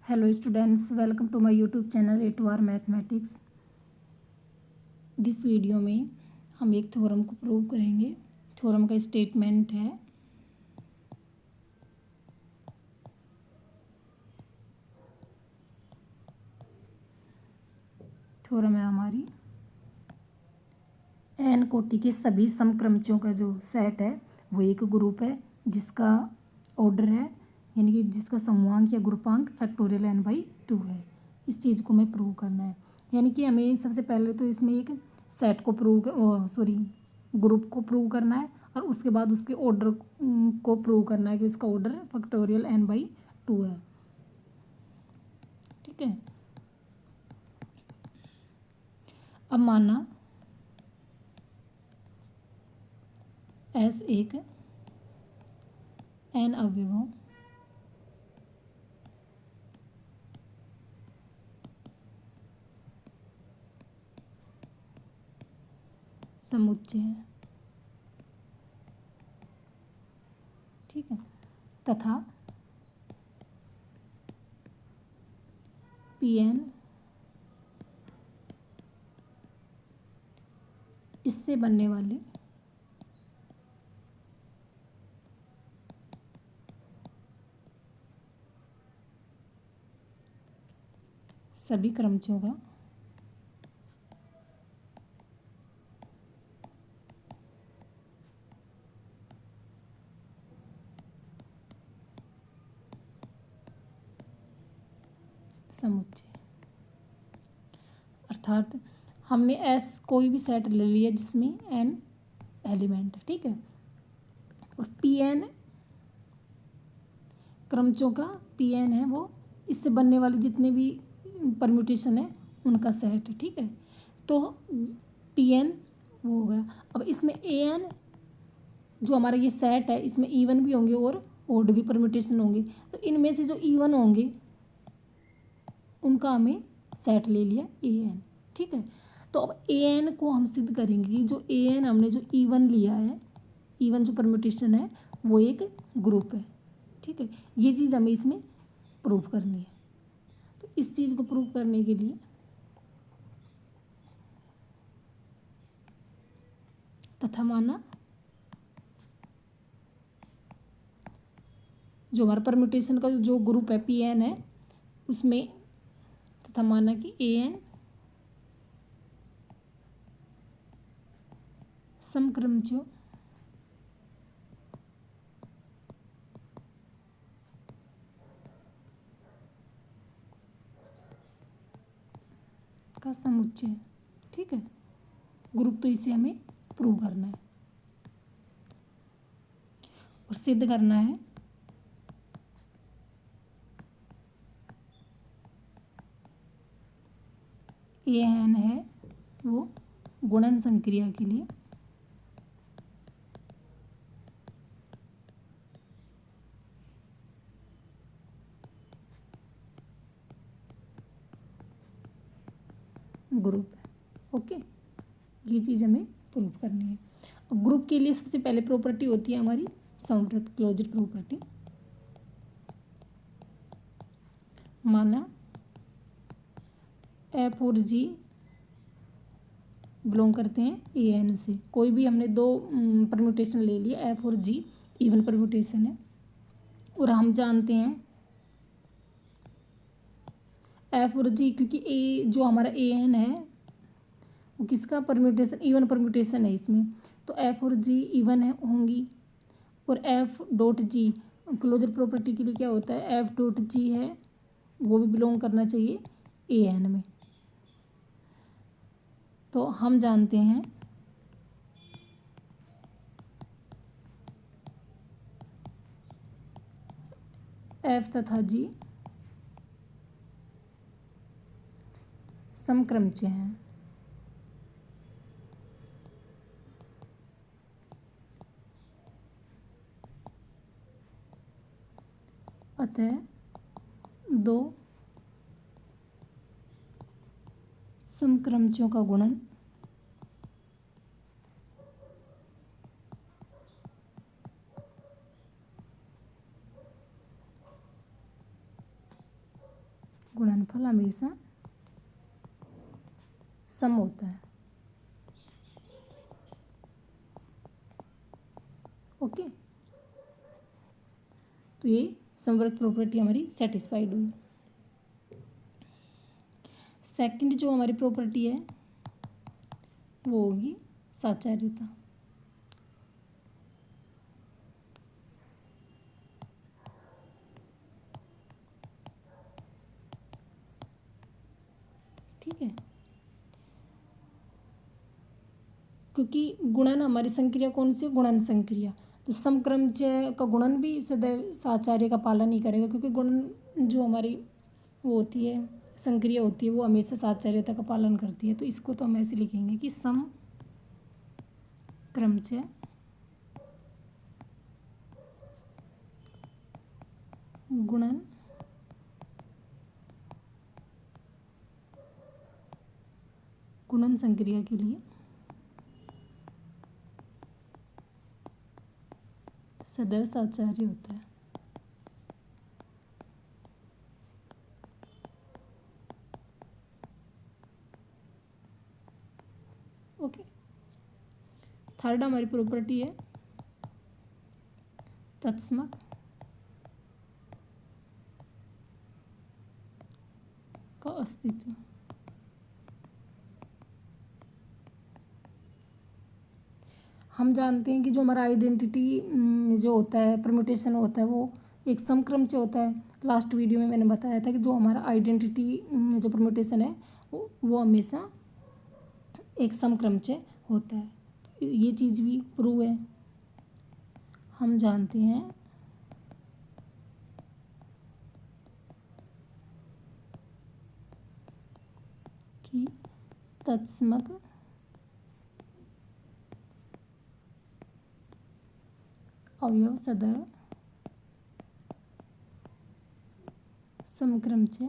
Hello students, welcome to my YouTube channel A2R mathematics. This video में हम एक theorem को प्रूव करेंगे। थ्योरम का स्टेटमेंट है, थ्योरम है हमारी n कोटि के सभी समक्रमचों का जो सेट है वो एक ग्रुप है जिसका ऑर्डर है, यानी कि जिसका समूहांक या ग्रुपांक फैक्टोरियल n/2 है। इस चीज़ को हमें प्रूव करना है, यानी कि हमें सबसे पहले तो इसमें एक सेट को ग्रुप को प्रूव करना है और उसके बाद उसके ऑर्डर को प्रूव करना है कि उसका ऑर्डर फैक्टोरियल n/2 है। ठीक है, अब माना S एक n अवयवों समुच्चय है, ठीक है, तथा Pn इससे बनने वाले सभी क्रमचों का समुच्चय। अर्थात हमने S कोई भी सेट ले लिया जिसमें n एलिमेंट है, ठीक है, और Pn क्रमचों का Pn है वो इससे बनने वाले जितने भी परम्यूटेशन है उनका सेट है, ठीक है। तो Pn वो हो गया। अब इसमें An जो हमारा ये सेट है इसमें इवन भी होंगे और ओड भी परम्यूटेशन होंगे, तो इनमें से जो इवन होंगे उनका हमें सेट ले लिया An, ठीक है। तो अब An को हम सिद्ध करेंगे कि जो An हमने जो इवन लिया है, इवन जो परम्यूटेशन है वो एक ग्रुप है, ठीक है। ये चीज़ हमें इसमें प्रूव करनी है। तो इस चीज़ को प्रूव करने के लिए तथा माना जो हमारा परम्यूटेशन का जो ग्रुप है Pn है उसमें तथा माना कि An समक्रमचों का समुच्चय है, ठीक है। ग्रुप तो इसे हमें प्रूव करना है और सिद्ध करना है An है वो गुणन संक्रिया के लिए ग्रुप है, ओके। ये चीज़ हमें प्रूव करनी है। अब ग्रुप के लिए सबसे पहले प्रॉपर्टी होती है हमारी समवर्त क्लोजर प्रॉपर्टी। माना F और G बिलोंग करते हैं An से। कोई भी हमने दो परम्यूटेशन ले लिया, F और G इवन परम्यूटेशन है और हम जानते हैं F और G, क्योंकि A जो हमारा An है वो किसका परम्यूटेशन, इवन परम्यूटेशन है इसमें, तो F और G इवन है होंगी। और F.G क्लोजर प्रॉपर्टी के लिए क्या होता है, F.G है वो भी बिलोंग करना चाहिए An में। तो हम जानते हैं F तथा G समक्रमचय हैं, अतः दो समक्रमचयों का गुणन गुणनफल हमेशा सम होता है। ओके, तो ये समवर्त प्रॉपर्टी हमारी सेटिस्फाइड हुई। सेकंड जो हमारी प्रॉपर्टी है वो होगी साचार्यता। ठीक है, क्योंकि गुणन हमारी संक्रिया कौन सी है, गुणन संक्रिया, तो समक्रमचय का गुणन भी सदैव साचार्य का पालन ही करेगा, क्योंकि गुणन जो हमारी वो होती है संक्रिया होती है वो हमेशा साचार्यता का पालन करती है। तो इसको तो हम ऐसे लिखेंगे कि समक्रमचय गुणन गुणन संक्रिया के लिए सदैव साचार्य होता है। ओके, थर्ड हमारी प्रॉपर्टी है तत्समक का अस्तित्व। हम जानते हैं कि जो हमारा आइडेंटिटी जो होता है परम्यूटेशन होता है वो एक समक्रम से होता है। लास्ट वीडियो में मैंने बताया था कि जो हमारा आइडेंटिटी जो परम्यूटेशन है वो हमेशा एक समक्रम से होता है। ये चीज़ भी प्रूव है। हम जानते हैं कि तत्समक अवयव सदैव समक्रम से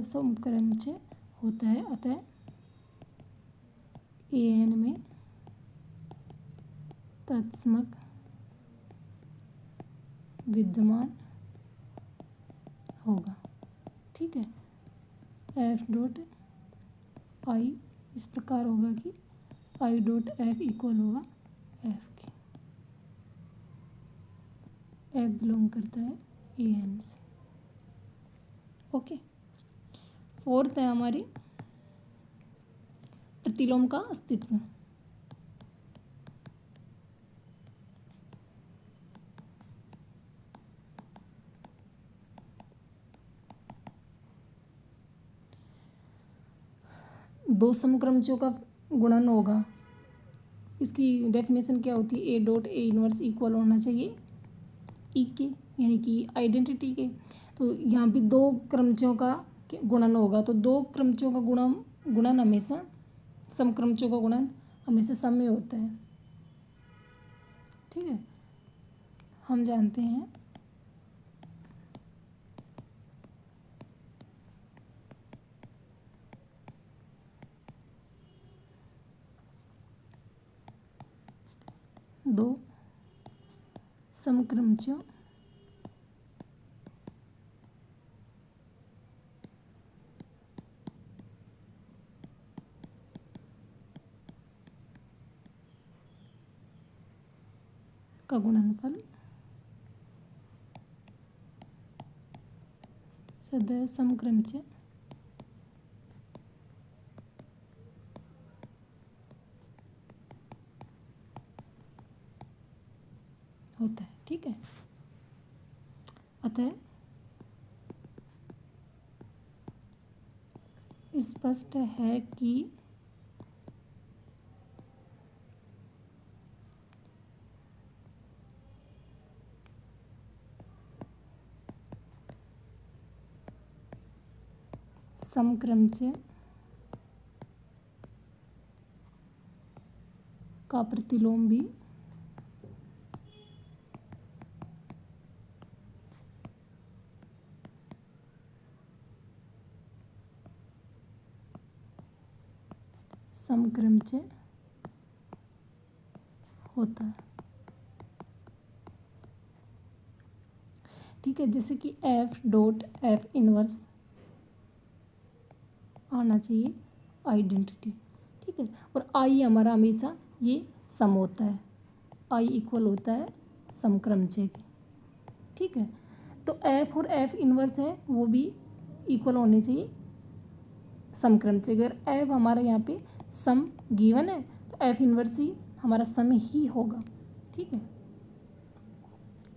समक्रम से होता है। अतः एन में तत्समक विद्यमान होगा। ठीक है, एफ डॉट आई इस प्रकार होगा कि आई डॉट एफ इक्वल होगा एफ के। एफ बिलोंग करता है ए एन से। ओके, फोर्थ है हमारी प्रतिलोम का अस्तित्व। दो समक्रमचों का गुणन होगा। इसकी डेफिनेशन क्या होती है, ए डॉट ए इनवर्स इक्वल होना चाहिए ई के, यानी कि आइडेंटिटी के। तो यहाँ भी दो क्रमचों का गुणन होगा, तो दो क्रमचों का गुणन हमेशा समक्रमचों का गुणन हमेशा सम में होता है। ठीक है, हम जानते हैं दो समक्रमचों का गुणनफल सदैव समक्रमचय होता है। ठीक है, अतः स्पष्ट है कि समक्रमचय का प्रतिलोम भी समक्रमचय होता है। ठीक है, जैसे कि एफ डॉट एफ इनवर्स आना चाहिए आइडेंटिटी। ठीक है, और आई हमारा हमेशा ये सम होता है, आई इक्वल होता है सम क्रमचय के। ठीक है, तो एफ और एफ इनवर्स है वो भी इक्वल होने चाहिए सम क्रमचय। अगर एफ हमारा यहाँ पे सम गिवन है तो एफ इनवर्स ही हमारा सम ही होगा। ठीक है,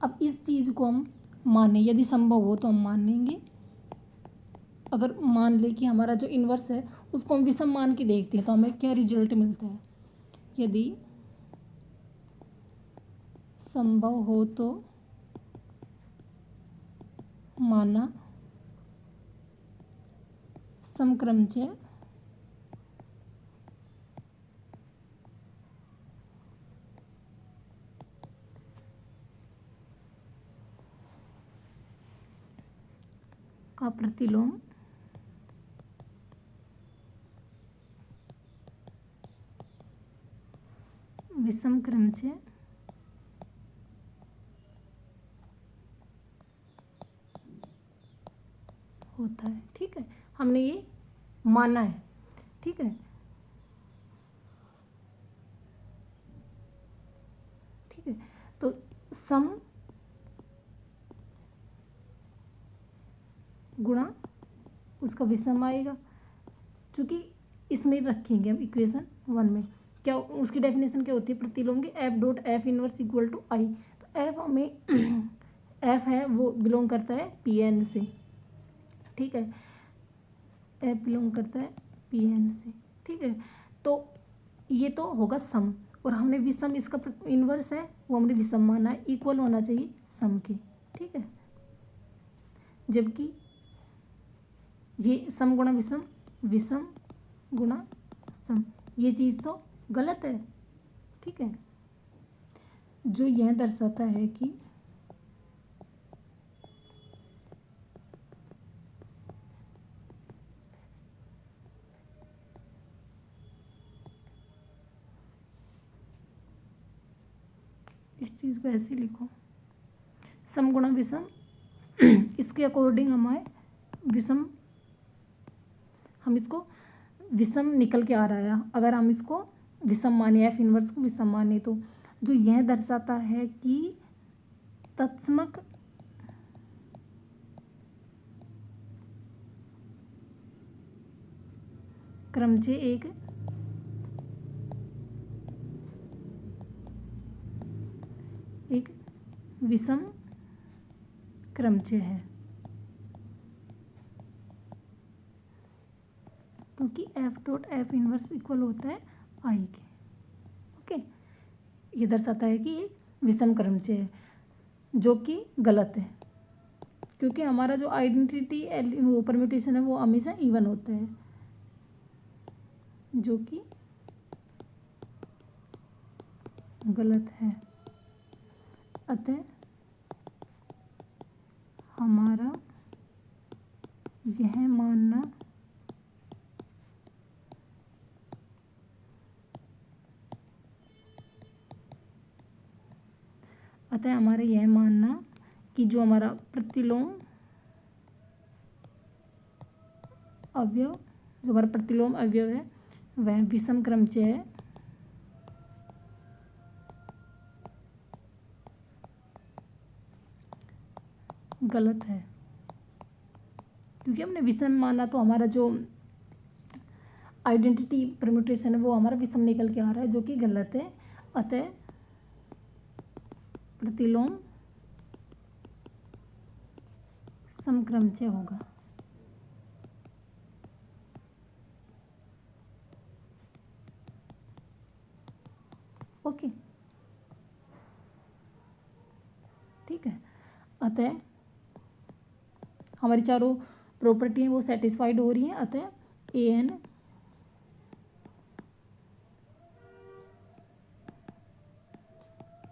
अब इस चीज़ को हम माने, यदि संभव हो तो हम मानेंगे। अगर मान ले कि हमारा जो इन्वर्स है उसको हम विषम मान के देखते हैं तो हमें क्या रिजल्ट मिलता है। यदि संभव हो तो माना समक्रमचय का प्रतिलोम विषम क्रमचय होता है। ठीक है, हमने ये माना है। ठीक है, ठीक है, तो सम गुणा उसका विषम आएगा, चूँकि इसमें रखेंगे हम इक्वेशन 1 में। क्या उसकी डेफिनेशन क्या होती है प्रतिलोम की, F dot F inverse equal to I. तो एफ हमें एफ है वो बिलोंग करता है पी एन से। ठीक है, एफ बिलोंग करता है पी एन से। ठीक है, तो ये तो होगा सम, और हमने विषम इसका इनवर्स है वो हमने विषम माना है, इक्वल होना चाहिए सम के। ठीक है, जबकि ये सम गुणा विषम, विषम गुणा सम, ये चीज़ तो गलत है। ठीक है, जो यह दर्शाता है कि इस चीज़ को ऐसे लिखो, सम गुणा विषम इसके अकॉर्डिंग हमारे विषम, हम इसको विषम निकल के आ रहा है। अगर हम इसको विषम माने, एफ इनवर्स को विषम माने, तो जो यह दर्शाता है कि तत्समक क्रमचय एक विषम क्रमचय है, क्योंकि F dot F inverse equal होता है आई के। ओके, ये दर्शाता है कि ये विषम क्रमचय है, जो कि गलत है, क्योंकि हमारा जो आइडेंटिटी वो परम्यूटेशन है वो हमेशा इवन होता है, जो कि गलत है। अतः हमारा यह मानना कि जो हमारा प्रतिलोम अवयव, जो हमारा प्रतिलोम अवयव है वह विषम क्रमचय है, गलत है। क्योंकि हमने विषम माना तो हमारा जो आइडेंटिटी परम्यूटेशन है वो हमारा विषम निकल के आ रहा है, जो कि गलत है। अतः प्रतिलोम समक्रमचय होगा। ओके, ठीक है, अतः हमारी चारों प्रॉपर्टी हैं वो सेटिस्फाइड हो रही हैं। अतः ए एन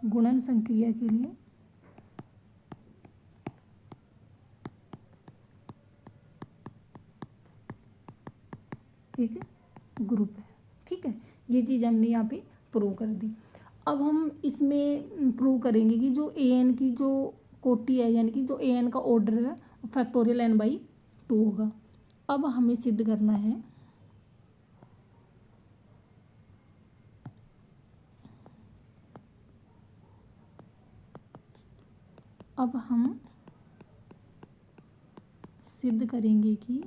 गुणन संक्रिया के लिए एक ग्रुप है। ठीक है, ये चीज़ हमने यहाँ पे प्रूव कर दी। अब हम इसमें प्रूव करेंगे कि जो ए एन की जो कोटि है, यानी कि जो ए एन का ऑर्डर है वो फैक्टोरियल एन बाई 2 होगा। अब हमें सिद्ध करना है अब हम सिद्ध करेंगे कि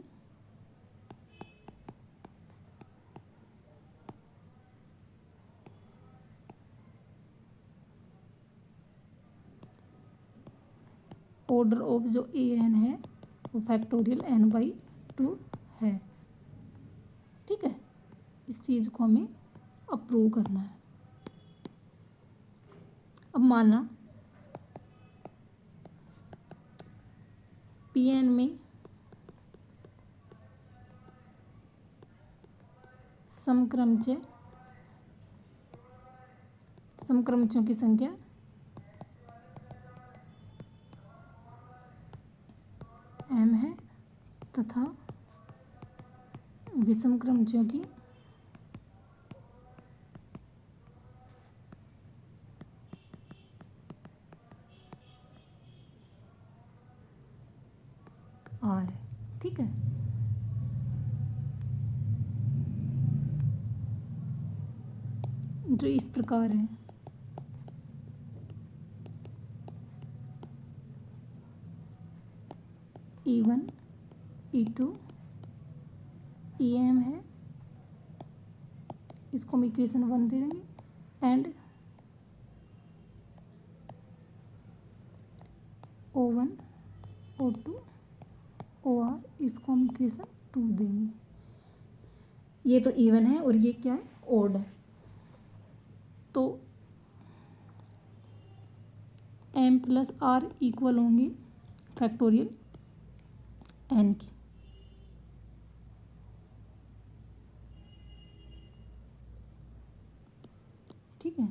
ऑर्डर ऑफ जो ए एन है वो फैक्टोरियल एन बाई 2 है। ठीक है, इस चीज़ को हमें अप्रूव करना है। अब माना पी एन में समक्रमचों की संख्या m है तथा विषम क्रमचों की r है। ठीक है, जो इस प्रकार है। E1 E2 EM है, इसको हम इक्वेशन 1 दे देंगे। एंड O1 O2 OR, इसको हम इक्वेशन 2 देंगे। ये तो इवन है और ये क्या है, ओड है। तो m प्लस r इक्वल होंगे फैक्टोरियल n की। ठीक है,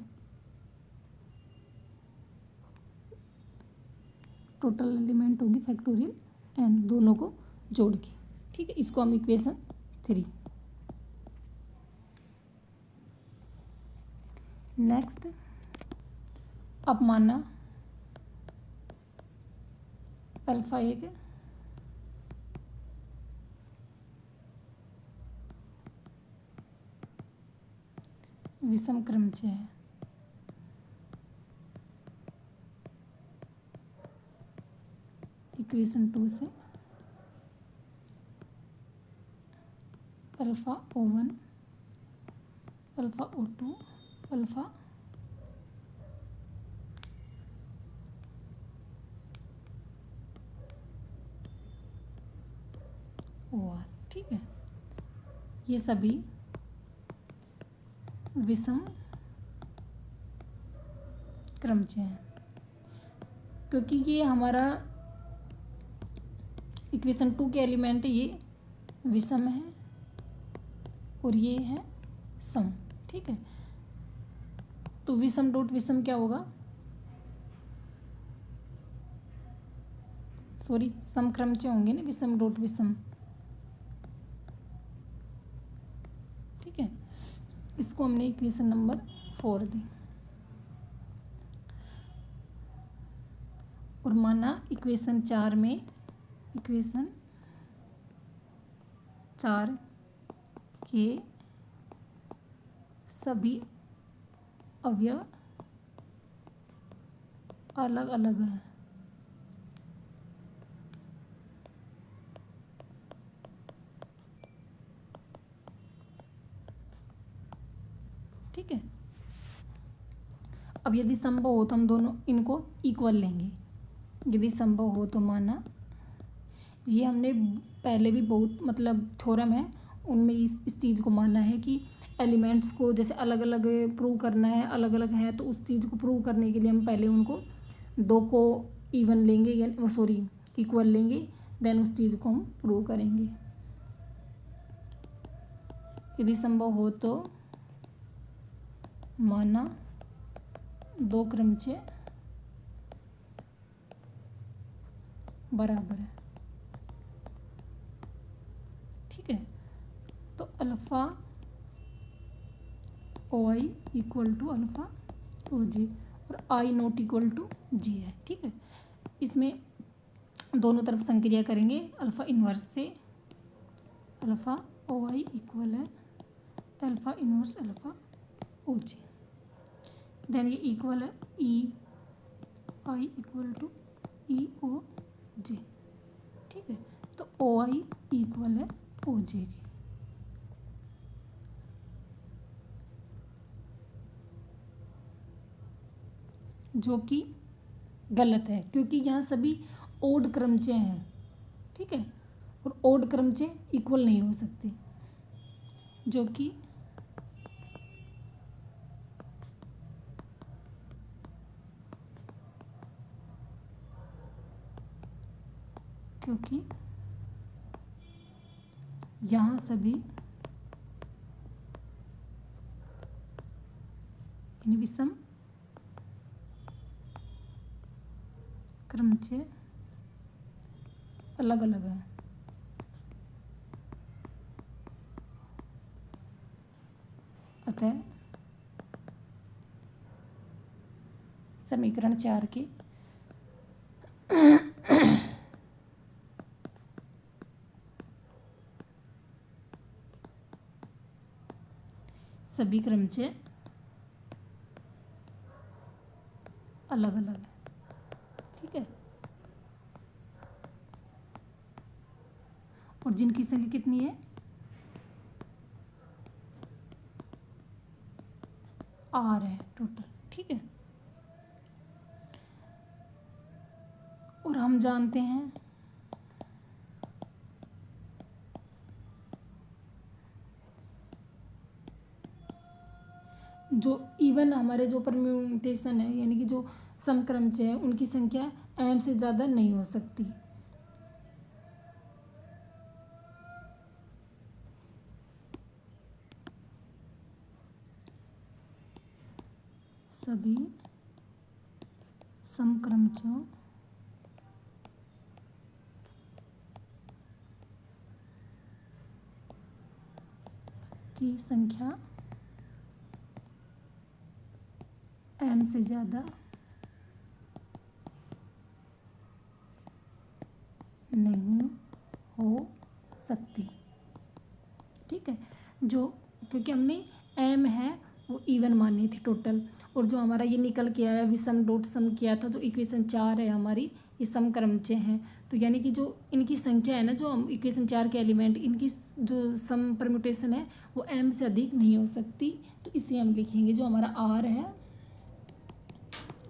टोटल एलिमेंट होगी फैक्टोरियल n, दोनों को जोड़ के। ठीक है, इसको हम इक्वेशन 3। नेक्स्ट, अब माना अल्फा एक विषम क्रमचय है। इक्वेशन 2 से alpha O1 alpha O2 alpha OR। ठीक है, ये सभी विषम क्रमचय हैं, क्योंकि ये हमारा इक्वेशन 2 के एलिमेंट ये विषम है और ये है सम। ठीक है, तो विषम डॉट विषम क्या होगा, सॉरी समक्रमचय होंगे ना, विषम डॉट विषम। ठीक है, इसको हमने इक्वेशन नंबर 4 दी। और माना इक्वेशन 4 में इक्वेशन 4 के सभी अवयव अलग अलग हैं। ठीक है, अब यदि संभव हो तो हम दोनों इनको इक्वल लेंगे। यदि संभव हो तो माना, ये हमने पहले भी बहुत मतलब थ्योरम है उनमें इस चीज़ को माना है कि एलिमेंट्स को जैसे अलग अलग प्रूव करना है, अलग अलग है, तो उस चीज़ को प्रूव करने के लिए हम पहले उनको दो को इवन लेंगे या सॉरी इक्वल लेंगे, देन उस चीज़ को हम प्रूव करेंगे। यदि संभव हो तो माना दो क्रमचय बराबर है। ठीक है, तो alpha o I equal to alpha o J, और I not equal to J है। ठीक है, इसमें दोनों तरफ संक्रिया करेंगे। अल्फ़ा इन्वर्स से अल्फ़ा ओ आई इक्वल है alpha inverse alpha o J. Then ये इक्वल है ई आई इक्वल टू ई ओ जे। ठीक है, तो ओ आई इक्वल है ओ जे की। जो कि गलत है, क्योंकि यहाँ सभी ओड क्रमचय हैं। ठीक है, और ओड क्रमचय इक्वल नहीं हो सकते, जो कि क्योंकि यहाँ सभी विषम क्रमचय अलग अलग है। अतः समीकरण 4 के सभी क्रमचय अलग अलग है। ठीक है, और जिनकी संख्या कितनी है, आर है टोटल। ठीक है, और हम जानते हैं जो इवन हमारे जो परम्यूटेशन है, यानी कि जो समक्रमचय है, उनकी संख्या m से ज़्यादा नहीं हो सकती। सभी समक्रमचयों की संख्या m से ज़्यादा नहीं हो सकती। ठीक है, जो क्योंकि हमने m है वो इवन मानी थी टोटल, और जो हमारा ये निकल के आया विषम डॉट सम किया था, जो इक्वेशन 4 है हमारी, ये समक्रमचय हैं। तो यानी कि जो इनकी संख्या है ना, जो हम इक्वेशन 4 के एलिमेंट, इनकी जो सम परम्यूटेशन है वो m से अधिक नहीं हो सकती। तो इसे हम लिखेंगे जो हमारा r है,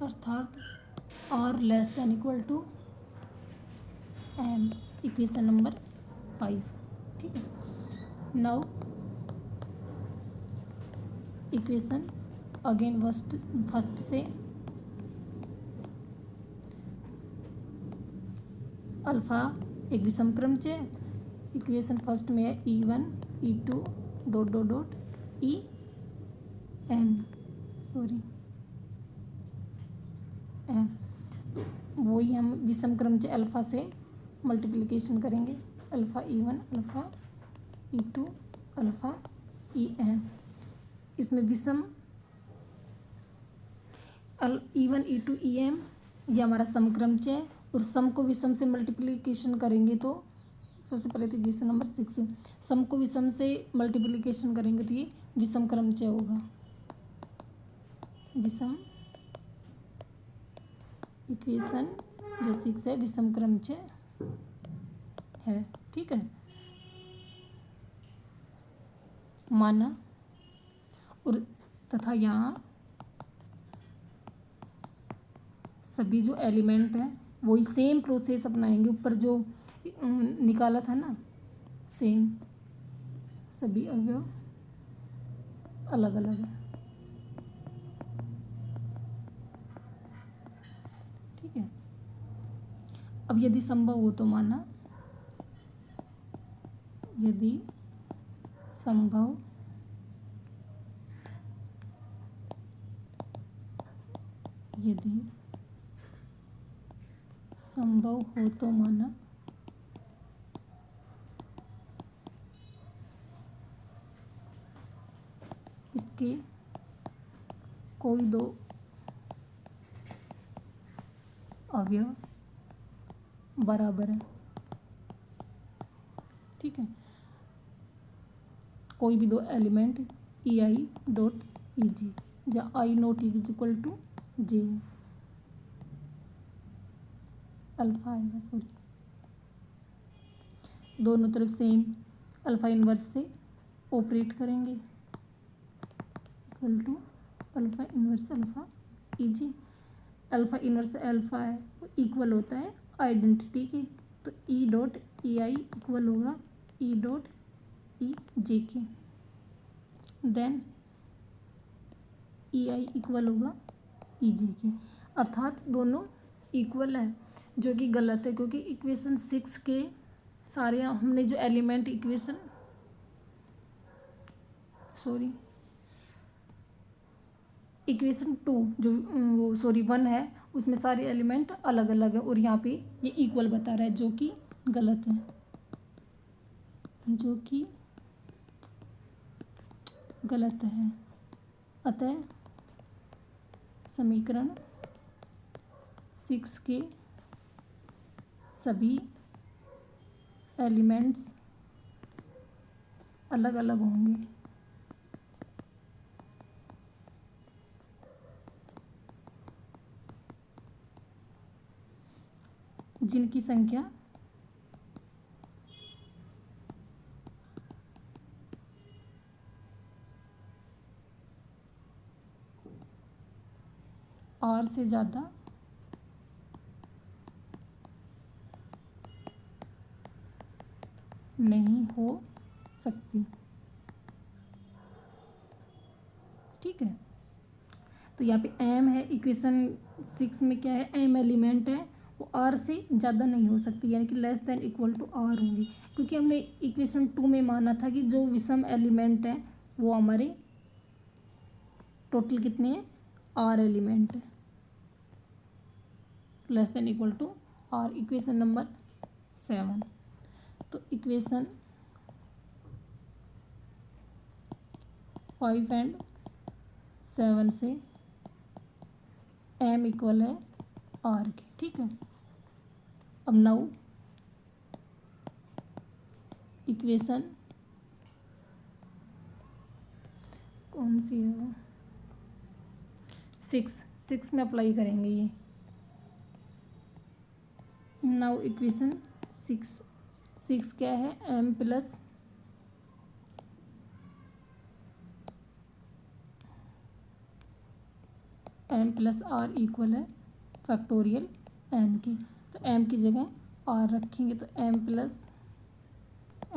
अर्थात r less than equal to m, equation number 5। ठीक है, नाउ इक्वेशन अगेन फर्स्ट से अल्फ़ा एक विषम क्रमचय, इक्वेशन फर्स्ट में है E1 E2 dot dot dot EM, sorry M, वही हम विषम क्रमचय अल्फ़ा से मल्टीप्लिकेशन करेंगे। Alpha E1 alpha E2 alpha EM। इसमें विषम E1 E2 EM ये हमारा समक्रमचय, और सम को विषम से मल्टीप्लिकेशन करेंगे तो सबसे पहले तो इक्वेशन नंबर 6, सम को विषम से मल्टीप्लिकेशन करेंगे तो ये विषम क्रमचय होगा। विषम इक्वेशन जो 6 है विषम क्रमचय है। ठीक है, माना, और तथा यहाँ सभी जो एलिमेंट हैं वही सेम प्रोसेस अपनाएंगे, ऊपर जो निकाला था ना, सेम, सभी अवयव अलग अलग है। ठीक है, अब यदि संभव हो तो माना, यदि संभव यदि संभव हो तो माना इसके कोई दो अवयव बराबर है। ठीक है, कोई भी दो element E I dot E J, जहाँ I not is equal to J, alpha आएगा, सॉरी, दोनों तरफ सेम अल्फा इनवर्स से ऑपरेट करेंगे, equal to alpha inverse alpha E J. Alpha inverse alpha है वो इक्वल होता है आइडेंटिटी के, तो E dot E I equal होगा ई डॉट ई जे के, देन ई आई इक्वल होगा ई जे के, अर्थात दोनों इक्वल है, जो कि गलत है, क्योंकि इक्वेशन 6 के सारे हमने जो एलिमेंट इक्वेशन इक्वेशन 2 जो वो 1 है उसमें सारे एलिमेंट अलग अलग है, और यहाँ पे ये इक्वल बता रहा है, जो कि गलत है, जो कि गलत है। अतः समीकरण 6 के सभी एलिमेंट्स अलग अलग होंगे। जिनकी संख्या R से ज़्यादा नहीं हो सकती। ठीक है, तो यहाँ पे m है, इक्वेशन 6 में क्या है, m एलिमेंट है, वो r से ज़्यादा नहीं हो सकती, यानी कि less than equal to r होंगी, क्योंकि हमने इक्वेशन 2 में माना था कि जो विषम एलिमेंट है वो हमारे टोटल कितने हैं, r एलिमेंट है, less than equal to r, equation number 7। तो इक्वेशन 5 एंड 7 से m इक्वल है r के। ठीक है, अब नाउ इक्वेशन कौन सी है वो, 6 में अप्लाई करेंगे ये। नाउ इक्वेशन 6 क्या है, m प्लस r इक्वल है फैक्टोरियल n की, तो m की जगह r रखेंगे, तो m प्लस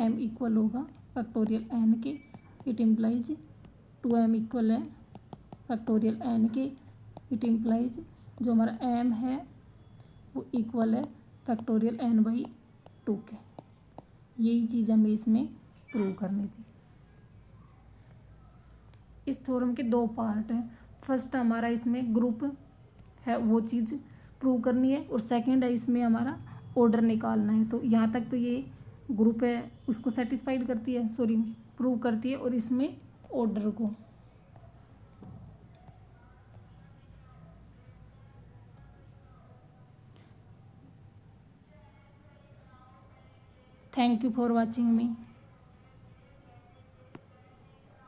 m इक्वल होगा फैक्टोरियल n के, इट इम्प्लाइज 2m इक्वल है फैक्टोरियल n के, इट इम्प्लाइज जो हमारा m है वो इक्वल है फैक्टोरियल n बाई 2 के। यही चीज़ हमें इसमें प्रूव करनी थी। इस थ्योरम के दो पार्ट हैं, फर्स्ट हमारा इसमें ग्रुप है वो चीज़ प्रूव करनी है, और सेकंड है इसमें हमारा ऑर्डर निकालना है। तो यहाँ तक तो ये ग्रुप है उसको सेटिस्फाइड करती है, सॉरी प्रूव करती है, और इसमें ऑर्डर को। Thank you for watching me.